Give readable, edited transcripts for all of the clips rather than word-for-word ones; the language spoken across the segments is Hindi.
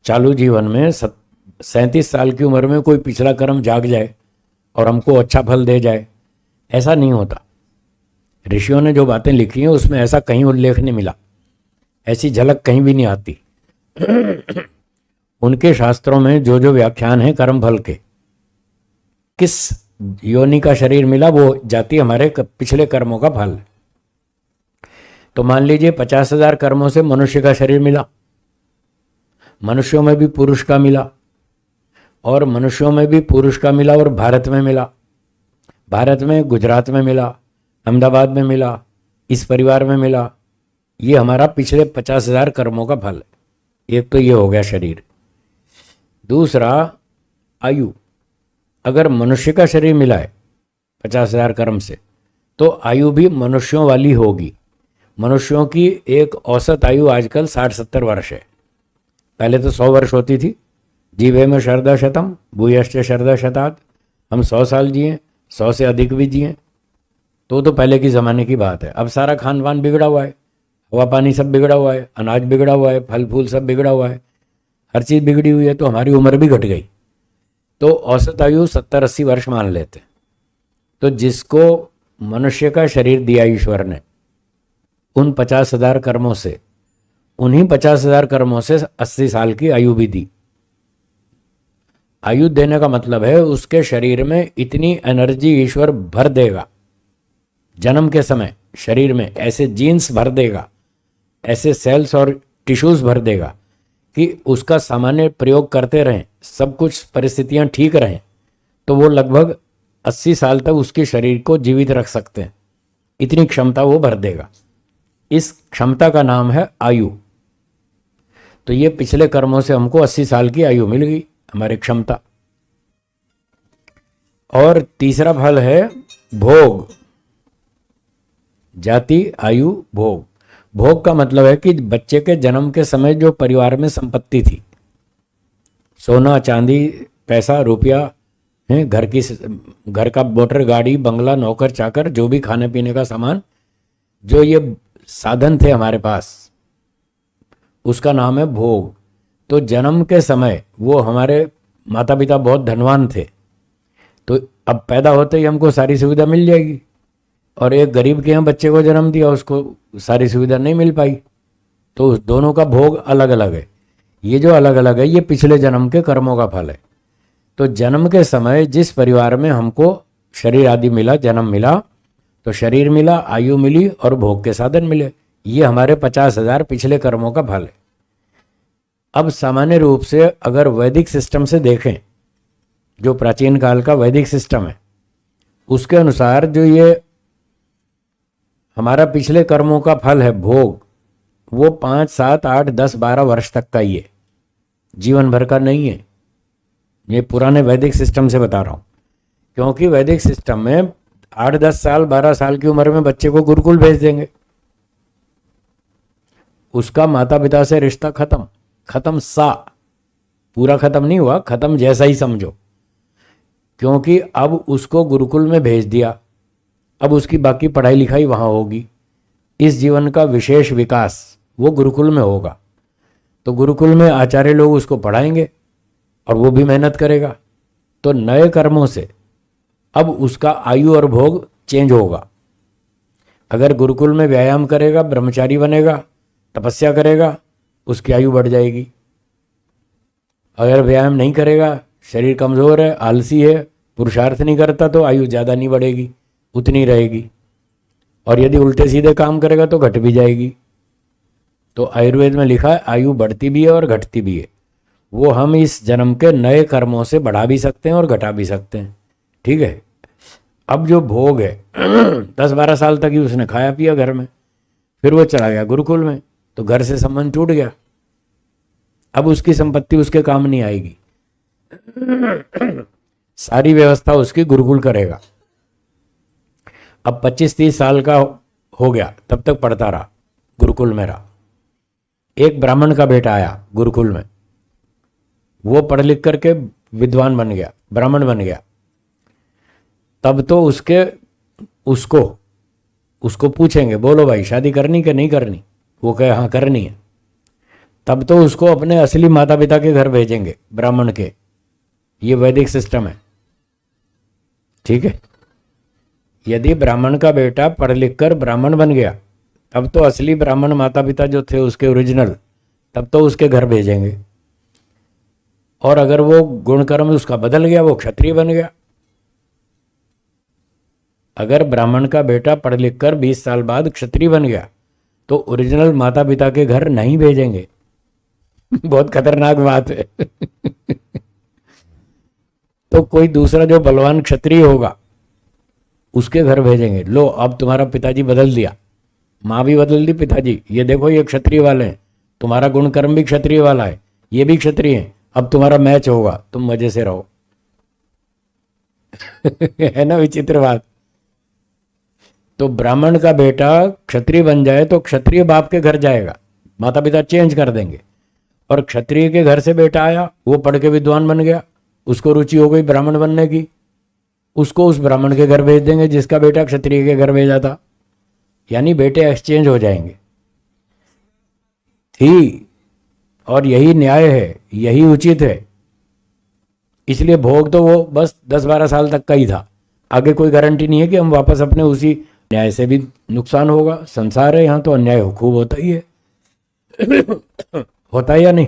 चालू जीवन में 37 साल की उम्र में कोई पिछला कर्म जाग जाए और हमको अच्छा फल दे जाए, ऐसा नहीं होता। ऋषियों ने जो बातें लिखी हैं उसमें ऐसा कहीं उल्लेख नहीं मिला, ऐसी झलक कहीं भी नहीं आती। उनके शास्त्रों में जो जो व्याख्यान है कर्म फल के, किस योनि का शरीर मिला वो जाति हमारे पिछले कर्मों का फल है। तो मान लीजिए 50,000 कर्मों से मनुष्य का शरीर मिला, मनुष्यों में भी पुरुष का मिला, और मनुष्यों में भी पुरुष का मिला और भारत में मिला, भारत में गुजरात में मिला, अहमदाबाद में मिला, इस परिवार में मिला। ये हमारा पिछले 50,000 कर्मों का फल है। एक तो ये हो गया शरीर। दूसरा आयु, अगर मनुष्य का शरीर मिला है 50,000 कर्म से तो आयु भी मनुष्यों वाली होगी। मनुष्यों की एक औसत आयु आजकल 60-70 वर्ष है, पहले तो 100 वर्ष होती थी। जीवे में शरदा शतम भूयश्च शरदा शतात, हम 100 साल जिए, 100 से अधिक भी जिए, तो पहले की ज़माने की बात है। अब सारा खान पान बिगड़ा हुआ है, हवा पानी सब बिगड़ा हुआ है, अनाज बिगड़ा हुआ है, फल फूल सब बिगड़ा हुआ है, हर चीज़ बिगड़ी हुई है, तो हमारी उम्र भी घट गई। तो औसत आयु 70-80 वर्ष मान लेते हैं। तो जिसको मनुष्य का शरीर दिया ईश्वर ने, उन 50,000 कर्मों से, उन्हीं 50,000 कर्मों से 80 साल की आयु भी दी। आयु देने का मतलब है उसके शरीर में इतनी एनर्जी ईश्वर भर देगा, जन्म के समय शरीर में ऐसे जीन्स भर देगा, ऐसे सेल्स और टिश्यूज भर देगा कि उसका सामान्य प्रयोग करते रहें, सब कुछ परिस्थितियां ठीक रहें, तो वो लगभग 80 साल तक उसके शरीर को जीवित रख सकते हैं। इतनी क्षमता वो भर देगा। इस क्षमता का नाम है आयु। तो ये पिछले कर्मों से हमको 80 साल की आयु मिल गई, हमारी क्षमता। और तीसरा फल है भोग, जाति आयु भोग। भोग का मतलब है कि बच्चे के जन्म के समय जो परिवार में संपत्ति थी, सोना चांदी पैसा रुपया है, घर का मोटर गाड़ी बंगला नौकर चाकर, जो भी खाने पीने का सामान, जो ये साधन थे हमारे पास, उसका नाम है भोग। तो जन्म के समय वो हमारे माता पिता बहुत धनवान थे, तो अब पैदा होते ही हमको सारी सुविधा मिल जाएगी, और एक गरीब के यहाँ बच्चे को जन्म दिया, उसको सारी सुविधा नहीं मिल पाई। तो उस दोनों का भोग अलग अलग है। ये जो अलग अलग है ये पिछले जन्म के कर्मों का फल है। तो जन्म के समय जिस परिवार में हमको शरीर आदि मिला, जन्म मिला, तो शरीर मिला, आयु मिली और भोग के साधन मिले, ये हमारे 50,000 पिछले कर्मों का फल है। अब सामान्य रूप से अगर वैदिक सिस्टम से देखें, जो प्राचीन काल का वैदिक सिस्टम है, उसके अनुसार जो ये हमारा पिछले कर्मों का फल है भोग, वो 5, 7, 8, 10, 12 वर्ष तक का ही है, जीवन भर का नहीं है। ये पुराने वैदिक सिस्टम से बता रहा हूँ, क्योंकि वैदिक सिस्टम में 8, 10 साल 12 साल की उम्र में बच्चे को गुरुकुल भेज देंगे, उसका माता पिता से रिश्ता खत्म। पूरा खत्म नहीं हुआ, खत्म जैसा ही समझो, क्योंकि अब उसको गुरुकुल में भेज दिया, अब उसकी बाकी पढ़ाई लिखाई वहाँ होगी, इस जीवन का विशेष विकास वो गुरुकुल में होगा। तो गुरुकुल में आचार्य लोग उसको पढ़ाएंगे और वो भी मेहनत करेगा। तो नए कर्मों से अब उसका आयु और भोग चेंज होगा। अगर गुरुकुल में व्यायाम करेगा, ब्रह्मचारी बनेगा, तपस्या करेगा, उसकी आयु बढ़ जाएगी। अगर व्यायाम नहीं करेगा, शरीर कमज़ोर है, आलसी है, पुरुषार्थ नहीं करता, तो आयु ज़्यादा नहीं बढ़ेगी, उतनी रहेगी। और यदि उल्टे सीधे काम करेगा तो घट भी जाएगी। तो आयुर्वेद में लिखा है आयु बढ़ती भी है और घटती भी है। वो हम इस जन्म के नए कर्मों से बढ़ा भी सकते हैं और घटा भी सकते हैं। ठीक है। अब जो भोग है 10-12 साल तक ही उसने खाया पिया घर में, फिर वो चला गया गुरुकुल में, तो घर से संबंध टूट गया। अब उसकी संपत्ति उसके काम नहीं आएगी, सारी व्यवस्था उसकी गुरुकुल करेगा। अब 25-30 साल का हो गया, तब तक पढ़ता रहा, गुरुकुल में रहा। एक ब्राह्मण का बेटा आया गुरुकुल में, वो पढ़ लिख करके विद्वान बन गया, ब्राह्मण बन गया। तब तो उसको पूछेंगे, बोलो भाई शादी करनी कि नहीं करनी? वो कहे हाँ करनी है। तब तो उसको अपने असली माता पिता के घर भेजेंगे ब्राह्मण के। ये वैदिक सिस्टम है, ठीक है। यदि ब्राह्मण का बेटा पढ़ लिख कर ब्राह्मण बन गया, तब तो असली ब्राह्मण माता पिता जो थे उसके ओरिजिनल, तब तो उसके घर भेजेंगे। और अगर वो गुण कर्म उसका बदल गया, वो क्षत्रिय बन गया। अगर ब्राह्मण का बेटा पढ़ लिख कर 20 साल बाद क्षत्रिय बन गया, तो ओरिजिनल माता पिता के घर नहीं भेजेंगे। बहुत खतरनाक बात है। तो कोई दूसरा जो बलवान क्षत्रिय होगा उसके घर भेजेंगे। लो, अब तुम्हारा पिताजी बदल दिया, माँ भी बदल दी, पिताजी ये देखो ये क्षत्रिय वाले हैं, तुम्हारा गुण कर्म भी क्षत्रिय वाला है, ये भी क्षत्रिय है, अब तुम्हारा मैच होगा, तुम मजे से रहो। है ना विचित्र बात। तो ब्राह्मण का बेटा क्षत्रिय बन जाए तो क्षत्रिय बाप के घर जाएगा, माता पिता चेंज कर देंगे। और क्षत्रिय के घर से बेटा आया, वो पढ़ के विद्वान बन गया, उसको रुचि हो गई ब्राह्मण बनने की, उसको उस ब्राह्मण के घर भेज देंगे जिसका बेटा क्षत्रिय के घर भेजा था। यानी बेटे एक्सचेंज हो जाएंगे। थी, और यही न्याय है, यही उचित है। इसलिए भोग तो वो बस 10-12 साल तक का ही था, आगे कोई गारंटी नहीं है कि हम वापस अपने उसी न्याय से भी नुकसान होगा। संसार है, यहाँ तो अन्याय खूब होता ही है। होता है या नहीं।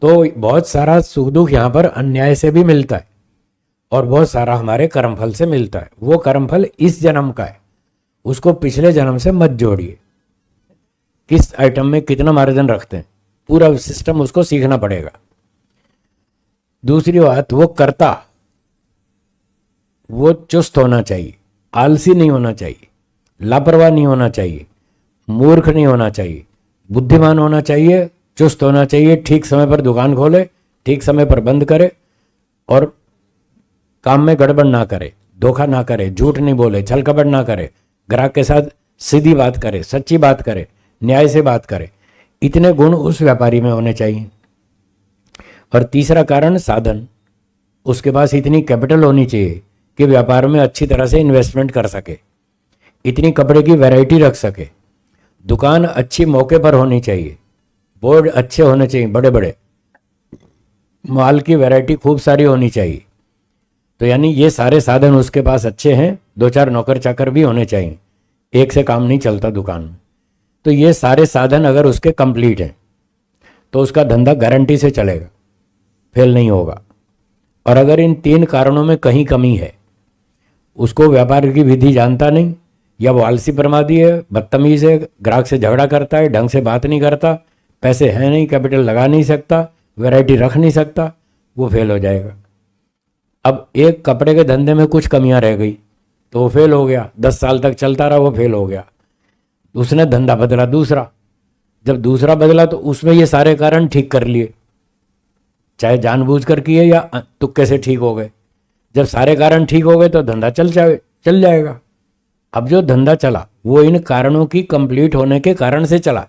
तो बहुत सारा सुख दुख यहाँ पर अन्याय से भी मिलता है, और बहुत सारा हमारे कर्मफल से मिलता है। वो कर्मफल इस जन्म का है, उसको पिछले जन्म से मत जोड़िए। किस आइटम में कितना मार्जिन रखते हैं, पूरा सिस्टम उसको सीखना पड़ेगा। दूसरी बात, वो करता, वो चुस्त होना चाहिए, आलसी नहीं होना चाहिए, लापरवाह नहीं होना चाहिए, मूर्ख नहीं होना चाहिए, बुद्धिमान होना चाहिए, चुस्त होना चाहिए। ठीक समय पर दुकान खोले, ठीक समय पर बंद करे, और काम में गड़बड़ ना करे, धोखा ना करे, झूठ नहीं बोले, छल कपट ना करे, ग्राहक के साथ सीधी बात करे, सच्ची बात करे, न्याय से बात करे। इतने गुण उस व्यापारी में होने चाहिए। और तीसरा कारण साधन, उसके पास इतनी कैपिटल होनी चाहिए कि व्यापार में अच्छी तरह से इन्वेस्टमेंट कर सके, इतनी कपड़े की वैरायटी रख सके, दुकान अच्छी मौके पर होनी चाहिए, बोर्ड अच्छे होने चाहिए, बड़े बड़े, माल की वैरायटी खूब सारी होनी चाहिए। तो यानी ये सारे साधन उसके पास अच्छे हैं। 2-4 नौकर चाकर भी होने चाहिए, एक से काम नहीं चलता दुकान में। तो ये सारे साधन अगर उसके कंप्लीट हैं तो उसका धंधा गारंटी से चलेगा, फेल नहीं होगा। और अगर इन 3 कारणों में कहीं कमी है, उसको व्यापार की विधि जानता नहीं, या वो आलसी प्रमादी है, बदतमीज है, ग्राहक से झगड़ा करता है, ढंग से बात नहीं करता, पैसे हैं नहीं, कैपिटल लगा नहीं सकता, वैरायटी रख नहीं सकता, वो फेल हो जाएगा। अब एक कपड़े के धंधे में कुछ कमियां रह गई तो वो फेल हो गया, 10 साल तक चलता रहा, वो फेल हो गया। उसने धंधा बदला दूसरा, जब दूसरा बदला तो उसमें ये सारे कारण ठीक कर लिए, चाहे जानबूझकर किए या तुक्के से ठीक हो गए। जब सारे कारण ठीक हो गए तो धंधा चल जाएगा। अब जो धंधा चला वो इन कारणों की कंप्लीट होने के कारण से चला,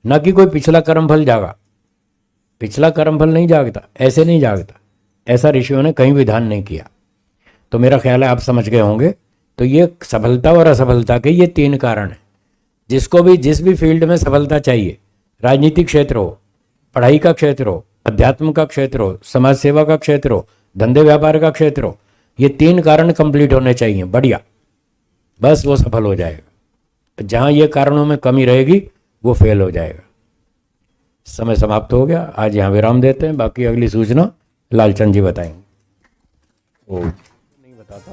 ना कि कोई पिछला कर्मफल जागा। पिछला कर्मफल नहीं जागता, ऐसे नहीं जागता, ऐसा ऋषियों ने कहीं विधान नहीं किया। तो मेरा ख्याल है आप समझ गए होंगे। तो ये सफलता और असफलता के ये 3 कारण हैं। जिसको भी जिस भी फील्ड में सफलता चाहिए, राजनीतिक क्षेत्र हो, पढ़ाई का क्षेत्र हो, अध्यात्म का क्षेत्र हो, समाज सेवा का क्षेत्र हो, धंधे व्यापार का क्षेत्र हो, ये 3 कारण कंप्लीट होने चाहिए, बढ़िया, बस वो सफल हो जाएगा। जहाँ ये कारणों में कमी रहेगी वो फेल हो जाएगा। समय समाप्त हो गया, आज यहाँ विराम देते हैं। बाकी अगली सूचना लालचंद जी बताएंगे। ओ नहीं बताता।